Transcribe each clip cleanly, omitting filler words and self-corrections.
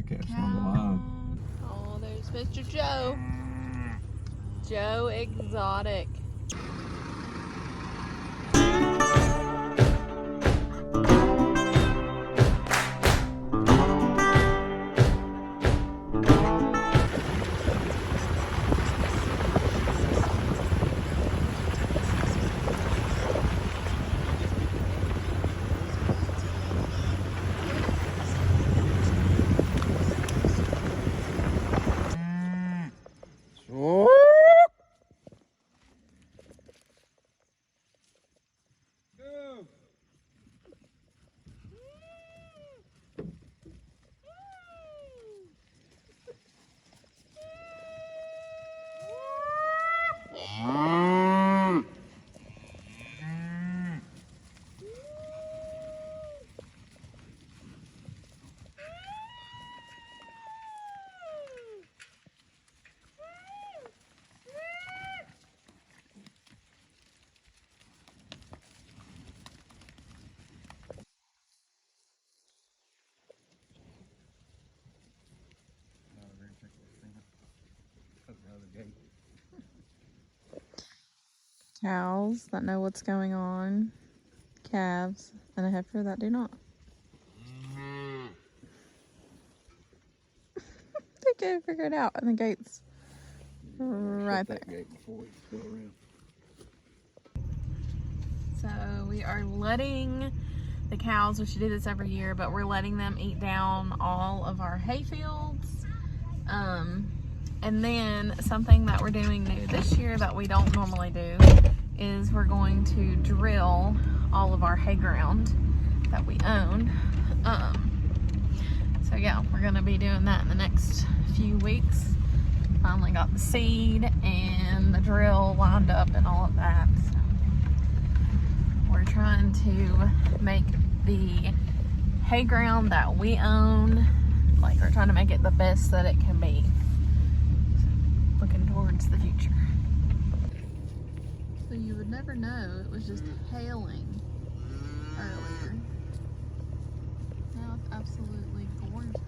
That cat's not alive. Oh, there's Mr. Joe. Joe Exotic. Cows that know what's going on, calves, and a heifer that do not. They can't figure it out, and the gate's right there. Gate before it's still around. So we are letting the cows, which we do this every year, but we're letting them eat down all of our hay fields. And then something that we're doing new this year that we don't normally do is we're going to drill all of our hay ground that we own. So yeah, we're gonna be doing that in the next few weeks. Finally got the seed and the drill lined up and all of that. So we're trying to make the hay ground that we own, like we're trying to make it the best that it can be. So, looking towards the future. So you would never know it was just hailing earlier. Now it's absolutely gorgeous.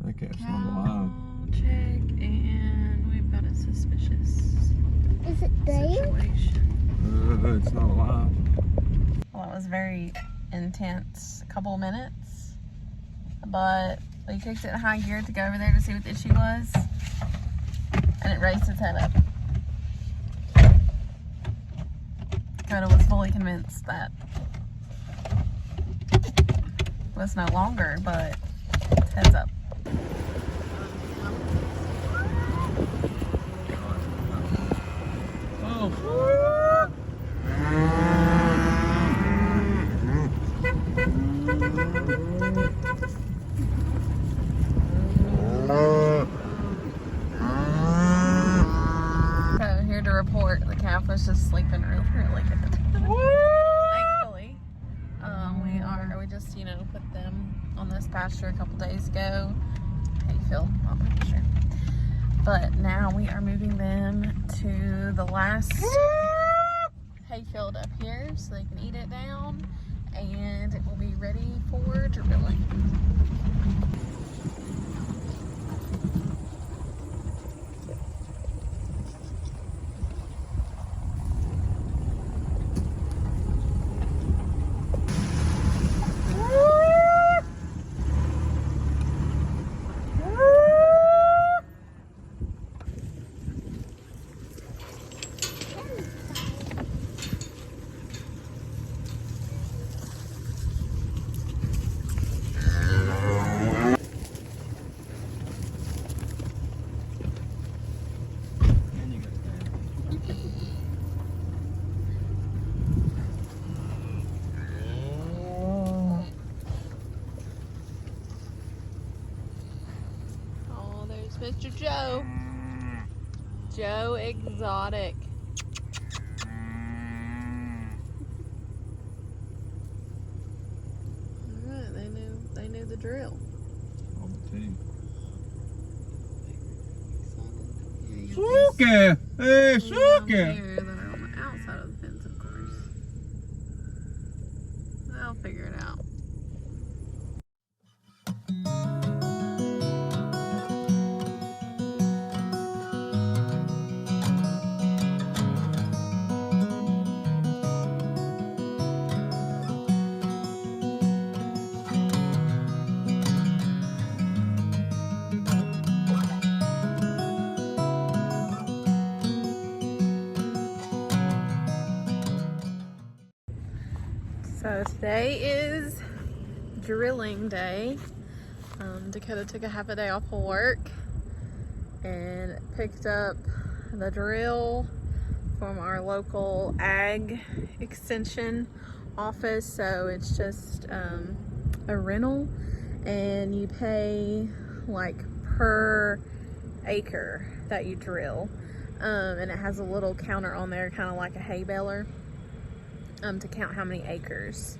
That cat's not alive. Check, and we've got a suspicious Is it there? situation. It's not alive. Well, it was very intense, a couple of minutes, but we kicked it in high gear to go over there to see what the issue was, and it raised its head up. Dakota was fully convinced that it was no longer, but its head's up. So here to report, the calf was just sleeping really good. Thankfully, we just put them on this pasture a couple days ago. Hayfield, not pasture. But now we are moving them to the last hayfield up here so they can eat it down, and it will be ready for drilling. Mr. Joe. Joe Exotic. Alright, they knew the drill. On the team. Suki! Hey, Here that are on the outside of the fence, of course. They'll figure it out. So today is drilling day. Dakota took a half a day off of work and picked up the drill from our local ag extension office. So it's just a rental, and you pay like per acre that you drill, and it has a little counter on there, kind of like a hay baler, to count how many acres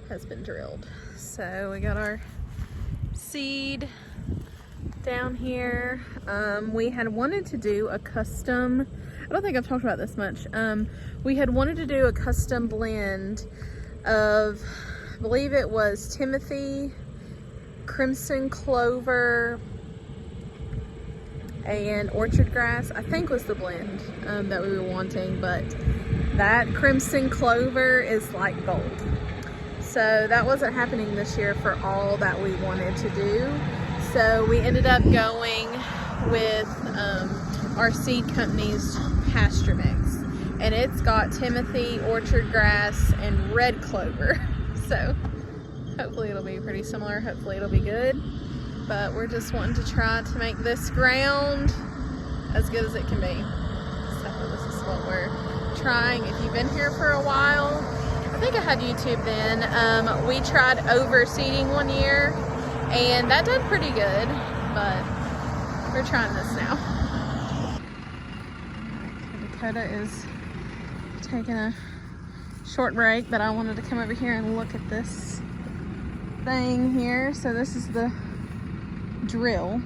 has been drilled. So we got our seed down here. We had wanted to do a custom, I don't think I've talked about this much. We had wanted to do a custom blend of, I believe it was Timothy, crimson clover, and orchard grass, I think was the blend that we were wanting, but that crimson clover is like gold. So that wasn't happening this year for all that we wanted to do. So we ended up going with our seed company's pasture mix. And it's got Timothy, orchard grass, and red clover. So hopefully it'll be pretty similar. Hopefully it'll be good. But we're just wanting to try to make this ground as good as it can be. So this is what we're trying. If you've been here for a while, I think I had YouTube then. We tried overseeding one year, and that did pretty good, but we're trying this now. Dakota is taking a short break, but I wanted to come over here and look at this thing here. So this is the drill,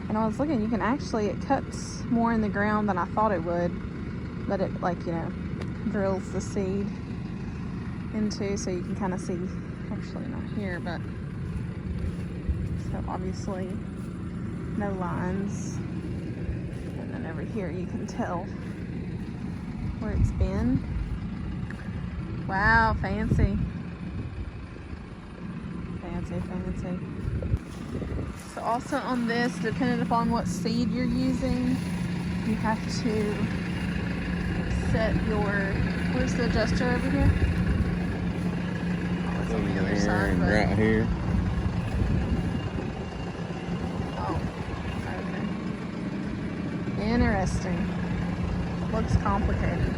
and I was looking, you can actually, it cuts more in the ground than I thought it would, but it, like, you know, drills the seed into, so you can kind of see, actually not here, but so obviously no lines, and then over here you can tell where it's been. Wow, fancy. Fancy. So also on this, depending upon what seed you're using, you have to set your, where's the adjuster over here? Oh, it's on the other side, but right here. oh, okay. Interesting. Looks complicated.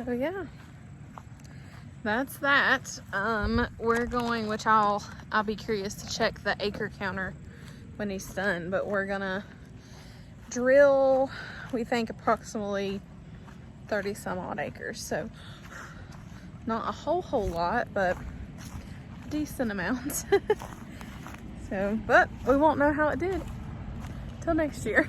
So yeah, that's that. We're going, which I'll be curious to check the acre counter when he's done, but we're gonna drill, we think, approximately 30 some odd acres. So not a whole lot, but a decent amount. So, but we won't know how it did till next year.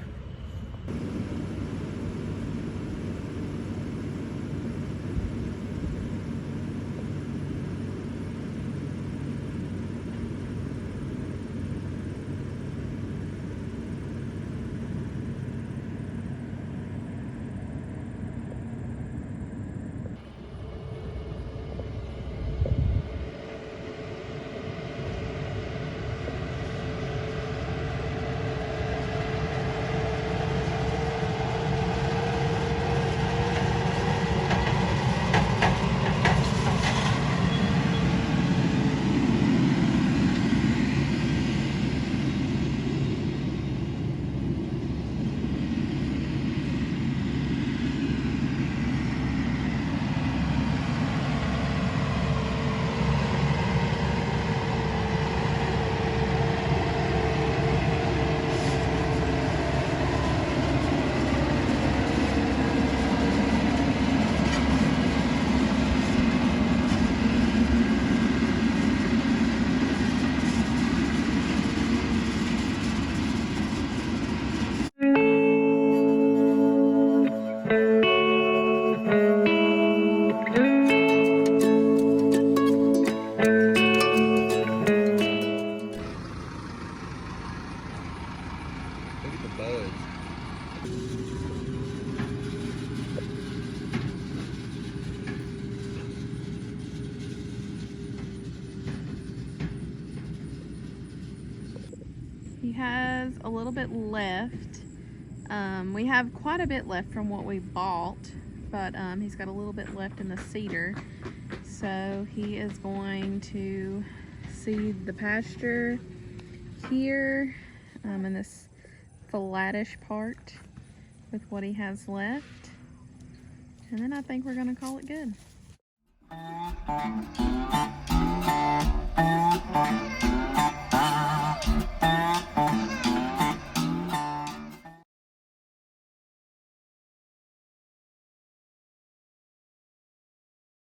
buds. He has a little bit left. We have quite a bit left from what we bought, but he's got a little bit left in the cedar. So he is going to seed the pasture here in this flattish part with what he has left. And then I think we're gonna call it good.